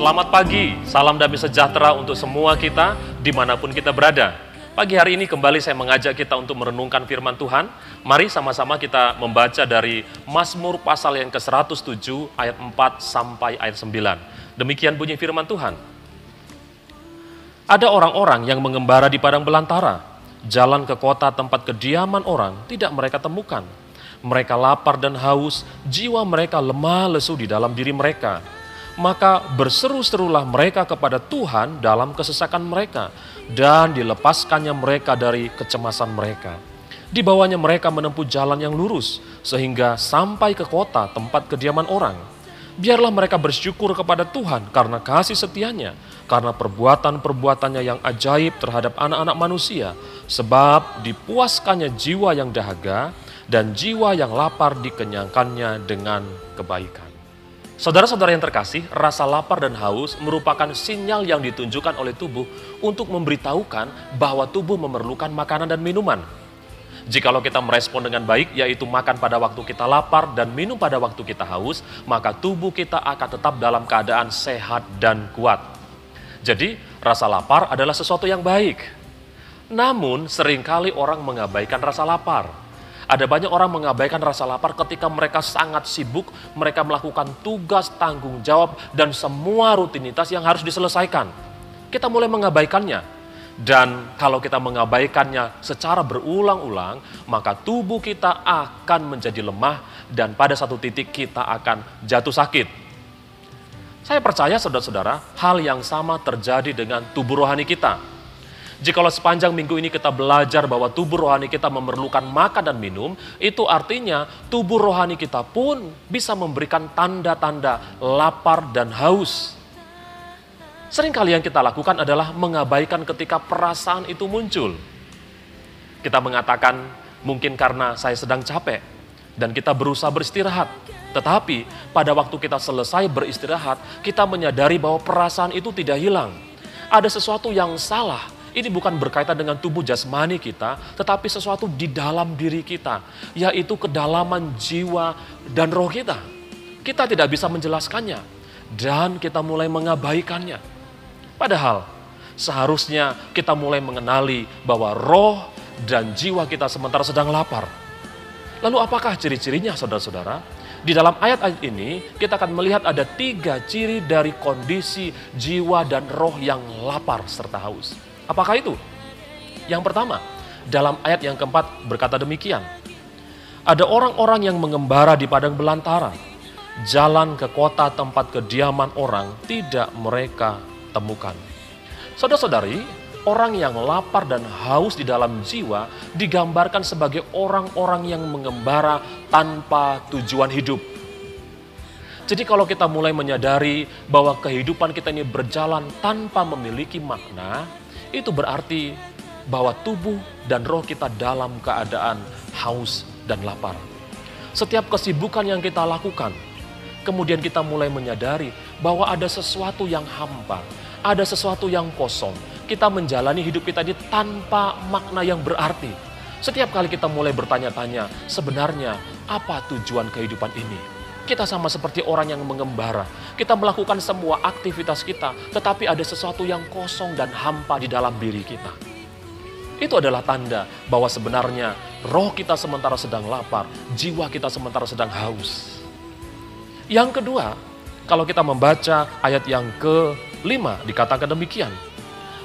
Selamat pagi, salam damai sejahtera untuk semua kita, dimanapun kita berada. Pagi hari ini kembali saya mengajak kita untuk merenungkan firman Tuhan. Mari sama-sama kita membaca dari Mazmur pasal yang ke-107, ayat 4 sampai ayat 9. Demikian bunyi firman Tuhan. Ada orang-orang yang mengembara di padang belantara, jalan ke kota tempat kediaman orang tidak mereka temukan. Mereka lapar dan haus, jiwa mereka lemah lesu di dalam diri mereka. Maka berseru-serulah mereka kepada Tuhan dalam kesesakan mereka, dan dilepaskannya mereka dari kecemasan mereka. Dibawanya mereka menempuh jalan yang lurus, sehingga sampai ke kota tempat kediaman orang. Biarlah mereka bersyukur kepada Tuhan karena kasih setianya, karena perbuatan-perbuatannya yang ajaib terhadap anak-anak manusia, sebab dipuaskannya jiwa yang dahaga, dan jiwa yang lapar dikenyangkannya dengan kebaikan. Saudara-saudara yang terkasih, rasa lapar dan haus merupakan sinyal yang ditunjukkan oleh tubuh untuk memberitahukan bahwa tubuh memerlukan makanan dan minuman. Jikalau kita merespon dengan baik, yaitu makan pada waktu kita lapar dan minum pada waktu kita haus, maka tubuh kita akan tetap dalam keadaan sehat dan kuat. Jadi, rasa lapar adalah sesuatu yang baik. Namun, seringkali orang mengabaikan rasa lapar. Ada banyak orang mengabaikan rasa lapar ketika mereka sangat sibuk, mereka melakukan tugas, tanggung jawab, dan semua rutinitas yang harus diselesaikan. Kita mulai mengabaikannya. Dan kalau kita mengabaikannya secara berulang-ulang, maka tubuh kita akan menjadi lemah dan pada satu titik kita akan jatuh sakit. Saya percaya saudara-saudara, hal yang sama terjadi dengan tubuh rohani kita. Jikalau sepanjang minggu ini kita belajar bahwa tubuh rohani kita memerlukan makan dan minum, itu artinya tubuh rohani kita pun bisa memberikan tanda-tanda lapar dan haus. Seringkali yang kita lakukan adalah mengabaikan ketika perasaan itu muncul. Kita mengatakan mungkin karena saya sedang capek dan kita berusaha beristirahat. Tetapi pada waktu kita selesai beristirahat, kita menyadari bahwa perasaan itu tidak hilang. Ada sesuatu yang salah. Ini bukan berkaitan dengan tubuh jasmani kita, tetapi sesuatu di dalam diri kita, yaitu kedalaman jiwa dan roh kita. Kita tidak bisa menjelaskannya, dan kita mulai mengabaikannya. Padahal, seharusnya kita mulai mengenali bahwa roh dan jiwa kita sementara sedang lapar. Lalu apakah ciri-cirinya, saudara-saudara? Di dalam ayat-ayat ini, kita akan melihat ada 3 ciri dari kondisi jiwa dan roh yang lapar serta haus. Apakah itu? Yang pertama, dalam ayat yang keempat berkata demikian. Ada orang-orang yang mengembara di padang belantara, jalan ke kota tempat kediaman orang tidak mereka temukan. Saudara-saudari, orang yang lapar dan haus di dalam jiwa digambarkan sebagai orang-orang yang mengembara tanpa tujuan hidup. Jadi kalau kita mulai menyadari bahwa kehidupan kita ini berjalan tanpa memiliki makna, itu berarti bahwa tubuh dan roh kita dalam keadaan haus dan lapar. Setiap kesibukan yang kita lakukan, kemudian kita mulai menyadari bahwa ada sesuatu yang hampa, ada sesuatu yang kosong. Kita menjalani hidup kita ini tanpa makna yang berarti. Setiap kali kita mulai bertanya-tanya, sebenarnya apa tujuan kehidupan ini? Kita sama seperti orang yang mengembara. Kita melakukan semua aktivitas kita, tetapi ada sesuatu yang kosong dan hampa di dalam diri kita. Itu adalah tanda bahwa sebenarnya roh kita sementara sedang lapar, jiwa kita sementara sedang haus. Yang kedua, kalau kita membaca ayat yang ke-5 dikatakan demikian.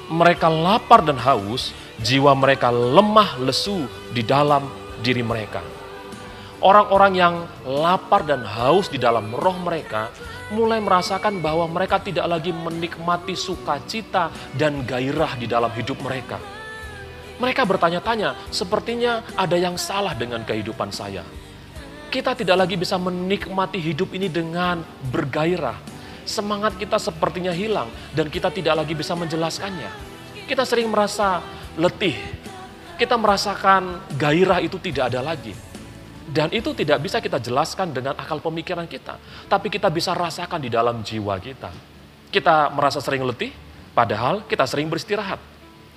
Mereka lapar dan haus, jiwa mereka lemah lesu di dalam diri mereka. Orang-orang yang lapar dan haus di dalam roh mereka mulai merasakan bahwa mereka tidak lagi menikmati sukacita dan gairah di dalam hidup mereka. Mereka bertanya-tanya, sepertinya ada yang salah dengan kehidupan saya. Kita tidak lagi bisa menikmati hidup ini dengan bergairah. Semangat kita sepertinya hilang dan kita tidak lagi bisa menjelaskannya. Kita sering merasa letih. Kita merasakan gairah itu tidak ada lagi. Dan itu tidak bisa kita jelaskan dengan akal pemikiran kita. Tapi kita bisa rasakan di dalam jiwa kita. Kita merasa sering letih, padahal kita sering beristirahat.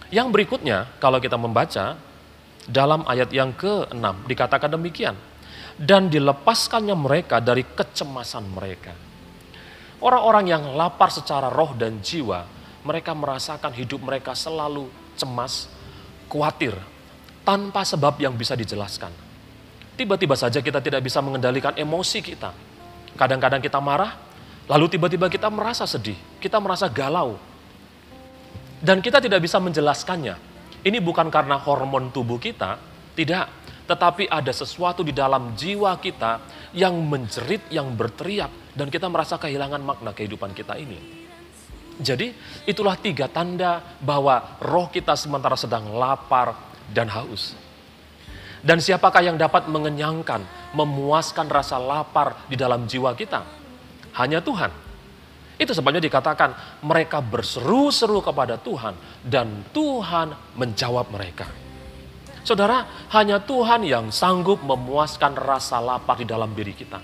Yang berikutnya, kalau kita membaca, dalam ayat yang ke-6 dikatakan demikian. Dan dilepaskannya mereka dari kecemasan mereka. Orang-orang yang lapar secara roh dan jiwa, mereka merasakan hidup mereka selalu cemas, khawatir, tanpa sebab yang bisa dijelaskan. Tiba-tiba saja kita tidak bisa mengendalikan emosi kita. Kadang-kadang kita marah, lalu tiba-tiba kita merasa sedih, kita merasa galau. Dan kita tidak bisa menjelaskannya. Ini bukan karena hormon tubuh kita, tidak. Tetapi ada sesuatu di dalam jiwa kita yang menjerit, yang berteriak. Dan kita merasa kehilangan makna kehidupan kita ini. Jadi itulah 3 tanda bahwa roh kita sementara sedang lapar dan haus. Dan siapakah yang dapat mengenyangkan, memuaskan rasa lapar di dalam jiwa kita? Hanya Tuhan. Itu sebabnya dikatakan mereka berseru-seru kepada Tuhan dan Tuhan menjawab mereka. Saudara, hanya Tuhan yang sanggup memuaskan rasa lapar di dalam diri kita.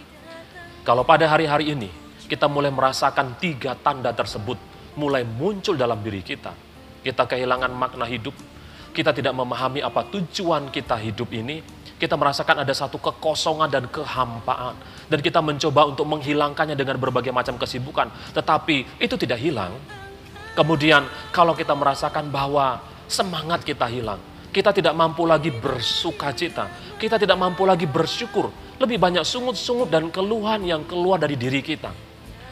Kalau pada hari-hari ini kita mulai merasakan 3 tanda tersebut mulai muncul dalam diri kita. Kita kehilangan makna hidup. Kita tidak memahami apa tujuan kita hidup ini. Kita merasakan ada satu kekosongan dan kehampaan. Dan kita mencoba untuk menghilangkannya dengan berbagai macam kesibukan. Tetapi itu tidak hilang. Kemudian kalau kita merasakan bahwa semangat kita hilang. Kita tidak mampu lagi bersuka cita. Kita tidak mampu lagi bersyukur. Lebih banyak sungut-sungut dan keluhan yang keluar dari diri kita.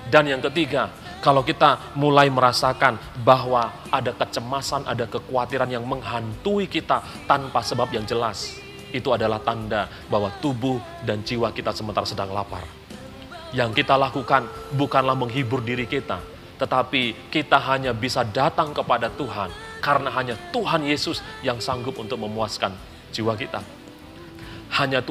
Dan yang ketiga, kalau kita mulai merasakan bahwa ada kecemasan, ada kekhawatiran yang menghantui kita tanpa sebab yang jelas. Itu adalah tanda bahwa tubuh dan jiwa kita sementara sedang lapar. Yang kita lakukan bukanlah menghibur diri kita, tetapi kita hanya bisa datang kepada Tuhan karena hanya Tuhan Yesus yang sanggup untuk memuaskan jiwa kita. Hanya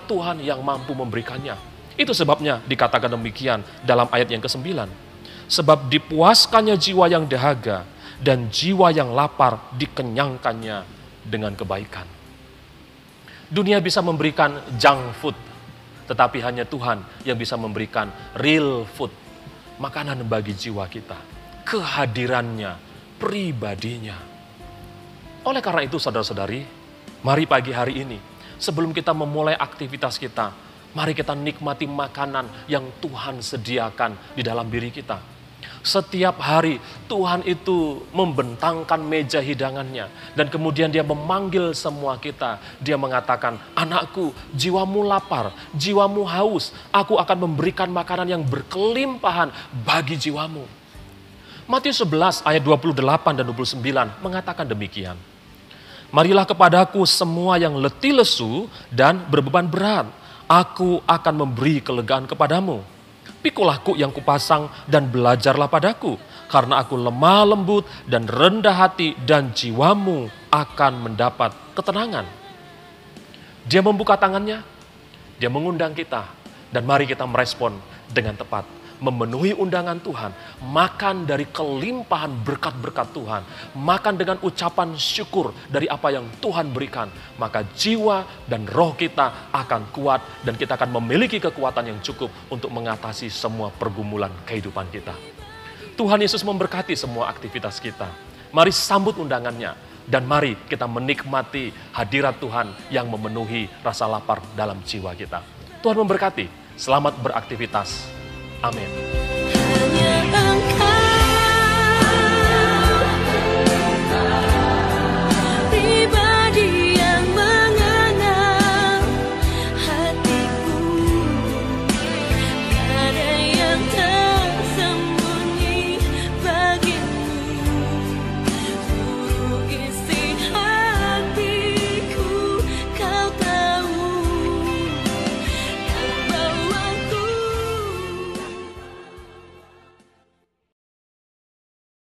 Tuhan yang mampu memberikannya. Itu sebabnya dikatakan demikian dalam ayat yang ke-9. Sebab dipuaskannya jiwa yang dahaga dan jiwa yang lapar dikenyangkannya dengan kebaikan. Dunia bisa memberikan junk food, tetapi hanya Tuhan yang bisa memberikan real food, makanan bagi jiwa kita, kehadirannya, pribadinya. Oleh karena itu saudara-saudari, mari pagi hari ini, sebelum kita memulai aktivitas kita, mari kita nikmati makanan yang Tuhan sediakan di dalam diri kita. Setiap hari Tuhan itu membentangkan meja hidangannya. Dan kemudian dia memanggil semua kita. Dia mengatakan, anakku, jiwamu lapar, jiwamu haus. Aku akan memberikan makanan yang berkelimpahan bagi jiwamu. Matius 11 ayat 28 dan 29 mengatakan demikian. Marilah kepadaku semua yang letih lesu dan berbeban berat. Aku akan memberi kelegaan kepadamu. Pikulah kuk yang kupasang dan belajarlah padaku, karena aku lemah lembut dan rendah hati dan jiwamu akan mendapat ketenangan. Dia membuka tangannya, dia mengundang kita, dan mari kita merespon dengan tepat. Memenuhi undangan Tuhan, makan dari kelimpahan berkat-berkat Tuhan, makan dengan ucapan syukur dari apa yang Tuhan berikan, maka jiwa dan roh kita akan kuat dan kita akan memiliki kekuatan yang cukup untuk mengatasi semua pergumulan kehidupan kita. Tuhan Yesus memberkati semua aktivitas kita. Mari sambut undangannya dan mari kita menikmati hadirat Tuhan yang memenuhi rasa lapar dalam jiwa kita. Tuhan memberkati. Selamat beraktivitas. Amin.